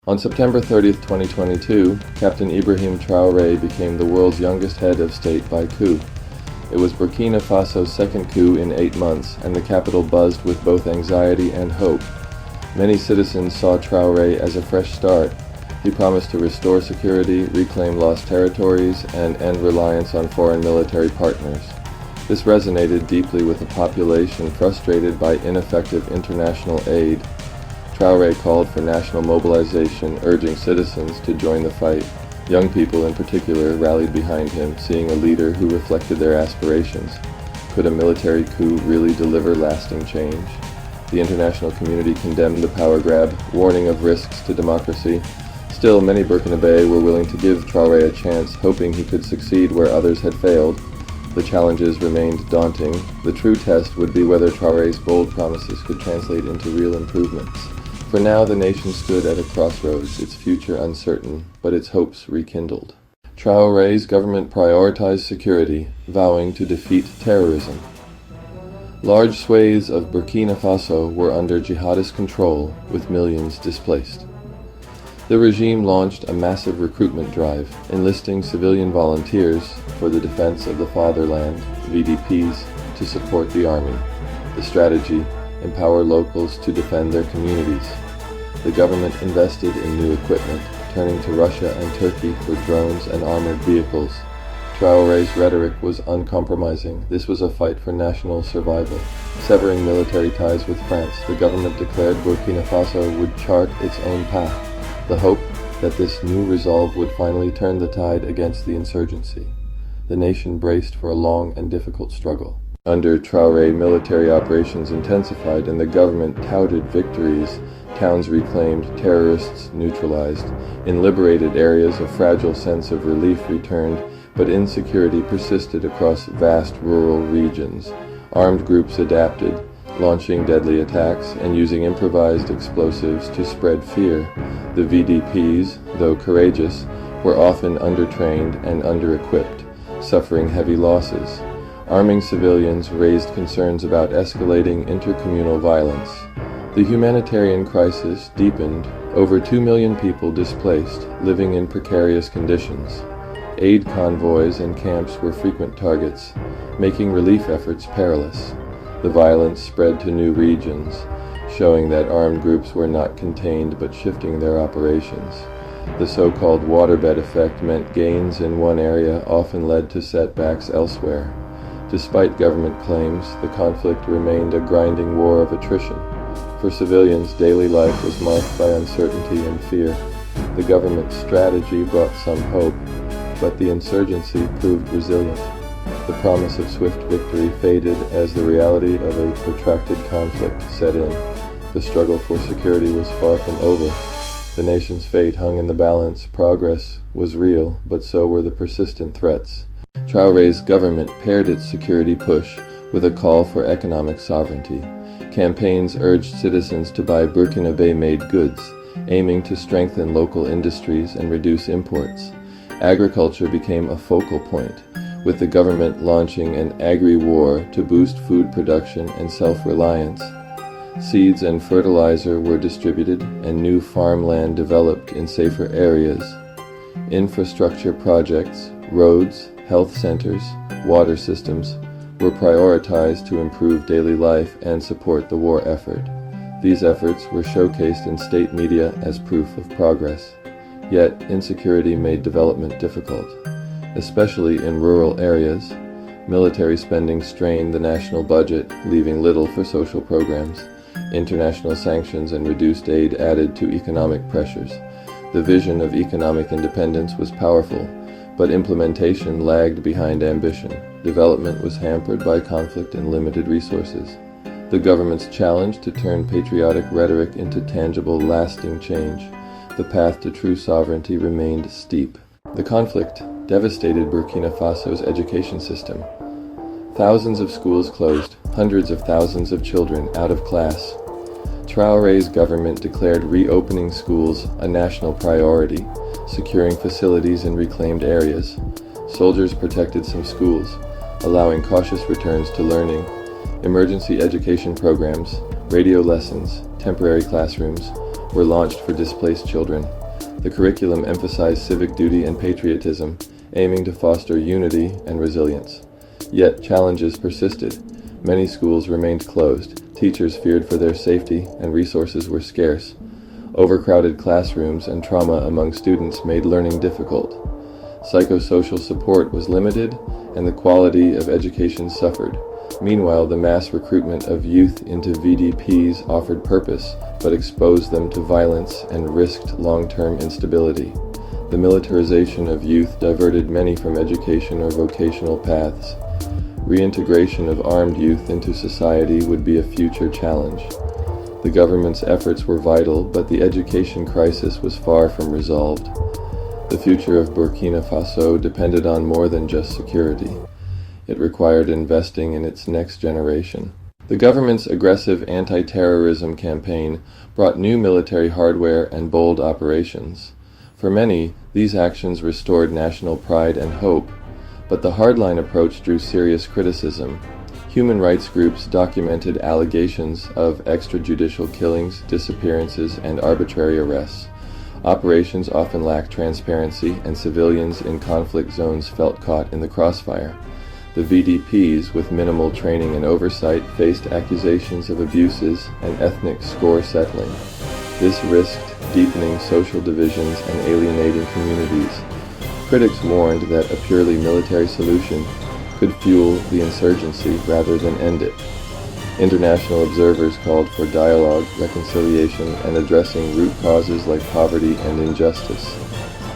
On September 30th, 2022, Captain Ibrahim Traoré became the world's youngest head of state by coup. It was Burkina Faso's second coup in 8 months, and the capital buzzed with both anxiety and hope. Many citizens saw Traoré as a fresh start. He promised to restore security, reclaim lost territories, and end reliance on foreign military partners. This resonated deeply with a population frustrated by ineffective international aid. Traoré called for national mobilization, urging citizens to join the fight. Young people in particular rallied behind him, seeing a leader who reflected their aspirations. Could a military coup really deliver lasting change? The international community condemned the power grab, warning of risks to democracy. Still, many Burkinabe were willing to give Traoré a chance, hoping he could succeed where others had failed. The challenges remained daunting. The true test would be whether Traoré's bold promises could translate into real improvements. For now, the nation stood at a crossroads, its future uncertain, but its hopes rekindled. Traoré's government prioritized security, vowing to defeat terrorism. Large swathes of Burkina Faso were under jihadist control, with millions displaced. The regime launched a massive recruitment drive, enlisting civilian volunteers for the defense of the fatherland, VDPs, to support the army. The strategy: empower locals to defend their communities. The government invested in new equipment, turning to Russia and Turkey for drones and armored vehicles. Traoré's rhetoric was uncompromising. This was a fight for national survival. Severing military ties with France, the government declared Burkina Faso would chart its own path. The hope that this new resolve would finally turn the tide against the insurgency. The nation braced for a long and difficult struggle. Under Traoré, military operations intensified and the government touted victories. Towns reclaimed, terrorists neutralized. In liberated areas, a fragile sense of relief returned, but insecurity persisted across vast rural regions. Armed groups adapted, launching deadly attacks and using improvised explosives to spread fear. The VDPs, though courageous, were often undertrained and under-equipped, suffering heavy losses. Arming civilians raised concerns about escalating intercommunal violence. The humanitarian crisis deepened, over 2 million people displaced, living in precarious conditions. Aid convoys and camps were frequent targets, making relief efforts perilous. The violence spread to new regions, showing that armed groups were not contained but shifting their operations. The so-called waterbed effect meant gains in one area often led to setbacks elsewhere. Despite government claims, the conflict remained a grinding war of attrition. For civilians, daily life was marked by uncertainty and fear. The government's strategy brought some hope, but the insurgency proved resilient. The promise of swift victory faded as the reality of a protracted conflict set in. The struggle for security was far from over. The nation's fate hung in the balance. Progress was real, but so were the persistent threats. Traoré's government paired its security push with a call for economic sovereignty. Campaigns urged citizens to buy Burkinabe-made goods, aiming to strengthen local industries and reduce imports. Agriculture became a focal point, with the government launching an agri-war to boost food production and self-reliance. Seeds and fertilizer were distributed, and new farmland developed in safer areas. Infrastructure projects, roads, health centers, water systems, were prioritized to improve daily life and support the war effort. These efforts were showcased in state media as proof of progress. Yet, insecurity made development difficult, especially in rural areas. Military spending strained the national budget, leaving little for social programs. International sanctions and reduced aid added to economic pressures. The vision of economic independence was powerful, but implementation lagged behind ambition. Development was hampered by conflict and limited resources. The government's challenge to turn patriotic rhetoric into tangible, lasting change. The path to true sovereignty remained steep. The conflict devastated Burkina Faso's education system. Thousands of schools closed, hundreds of thousands of children out of class. Traoré's government declared reopening schools a national priority, securing facilities in reclaimed areas. Soldiers protected some schools, allowing cautious returns to learning. Emergency education programs, radio lessons, temporary classrooms, were launched for displaced children. The curriculum emphasized civic duty and patriotism, aiming to foster unity and resilience. Yet challenges persisted. Many schools remained closed, teachers feared for their safety, and resources were scarce. Overcrowded classrooms and trauma among students made learning difficult. Psychosocial support was limited, and the quality of education suffered. Meanwhile, the mass recruitment of youth into VDPs offered purpose, but exposed them to violence and risked long-term instability. The militarization of youth diverted many from education or vocational paths. Reintegration of armed youth into society would be a future challenge. The government's efforts were vital, but the education crisis was far from resolved. The future of Burkina Faso depended on more than just security. It required investing in its next generation. The government's aggressive anti-terrorism campaign brought new military hardware and bold operations. For many, these actions restored national pride and hope, but the hardline approach drew serious criticism. Human rights groups documented allegations of extrajudicial killings, disappearances, and arbitrary arrests. Operations often lacked transparency, and civilians in conflict zones felt caught in the crossfire. The VDPs, with minimal training and oversight, faced accusations of abuses and ethnic score settling. This risked deepening social divisions and alienating communities. Critics warned that a purely military solution could fuel the insurgency rather than end it. International observers called for dialogue, reconciliation, and addressing root causes like poverty and injustice.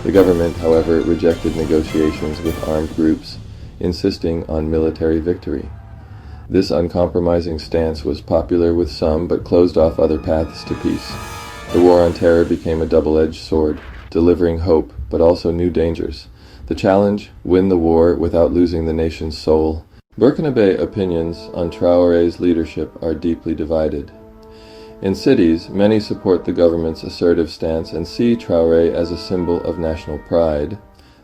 The government, however, rejected negotiations with armed groups, insisting on military victory. This uncompromising stance was popular with some, but closed off other paths to peace. The war on terror became a double-edged sword, delivering hope, but also new dangers. The challenge: win the war without losing the nation's soul. Burkinabe opinions on Traoré's leadership are deeply divided. In cities, many support the government's assertive stance and see Traoré as a symbol of national pride.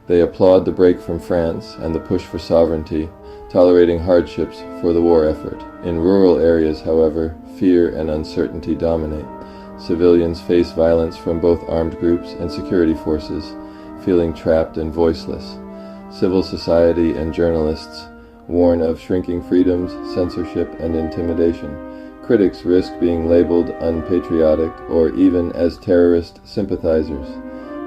They applaud the break from France and the push for sovereignty, tolerating hardships for the war effort. In rural areas, however, fear and uncertainty dominate. Civilians face violence from both armed groups and security forces, feeling trapped and voiceless. Civil society and journalists warn of shrinking freedoms, censorship, and intimidation. Critics risk being labeled unpatriotic or even as terrorist sympathizers.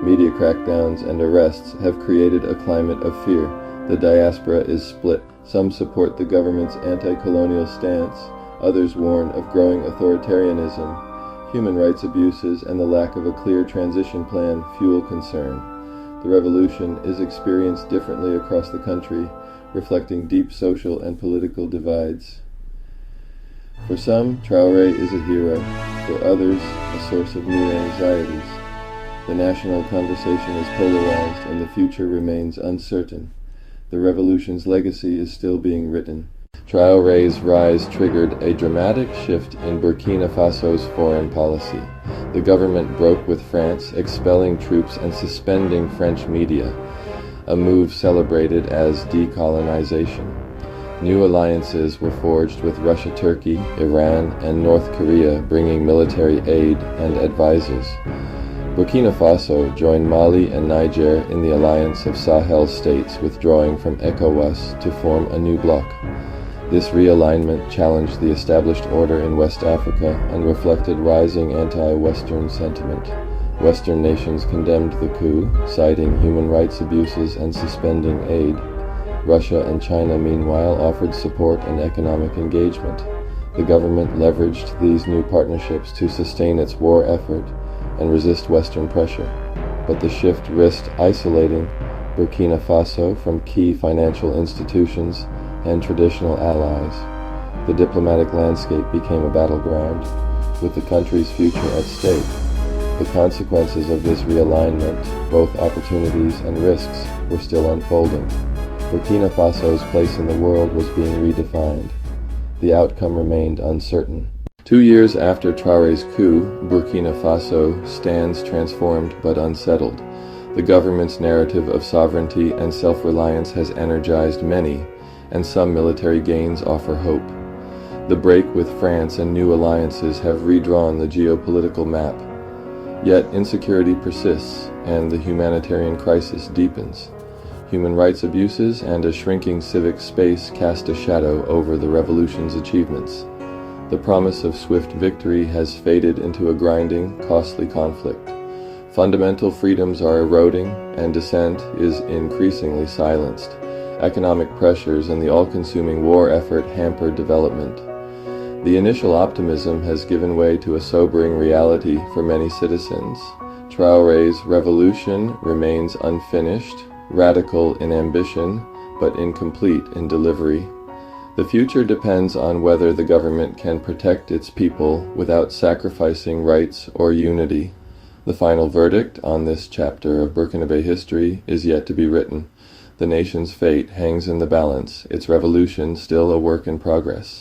Media crackdowns and arrests have created a climate of fear. The diaspora is split. Some support the government's anti-colonial stance, others warn of growing authoritarianism. Human rights abuses and the lack of a clear transition plan fuel concern. The revolution is experienced differently across the country, reflecting deep social and political divides. For some, Traoré is a hero. For others, a source of new anxieties. The national conversation is polarized and the future remains uncertain. The revolution's legacy is still being written. Traoré's rise triggered a dramatic shift in Burkina Faso's foreign policy. The government broke with France, expelling troops and suspending French media, a move celebrated as decolonization. New alliances were forged with Russia, Turkey, Iran, and North Korea, bringing military aid and advisors. Burkina Faso joined Mali and Niger in the alliance of Sahel states, withdrawing from ECOWAS to form a new bloc. This realignment challenged the established order in West Africa and reflected rising anti-Western sentiment. Western nations condemned the coup, citing human rights abuses and suspending aid. Russia and China, meanwhile, offered support and economic engagement. The government leveraged these new partnerships to sustain its war effort and resist Western pressure. But the shift risked isolating Burkina Faso from key financial institutions and traditional allies. The diplomatic landscape became a battleground, with the country's future at stake. The consequences of this realignment, both opportunities and risks, were still unfolding. Burkina Faso's place in the world was being redefined. The outcome remained uncertain. 2 years after Traoré's coup, Burkina Faso stands transformed but unsettled. The government's narrative of sovereignty and self-reliance has energized many, and some military gains offer hope. The break with France and new alliances have redrawn the geopolitical map. Yet insecurity persists, and the humanitarian crisis deepens. Human rights abuses and a shrinking civic space cast a shadow over the revolution's achievements. The promise of swift victory has faded into a grinding, costly conflict. Fundamental freedoms are eroding, and dissent is increasingly silenced. Economic pressures and the all-consuming war effort hamper development. The initial optimism has given way to a sobering reality for many citizens. Traoré's revolution remains unfinished, radical in ambition, but incomplete in delivery. The future depends on whether the government can protect its people without sacrificing rights or unity. The final verdict on this chapter of Burkinabe history is yet to be written. The nation's fate hangs in the balance, its revolution still a work in progress.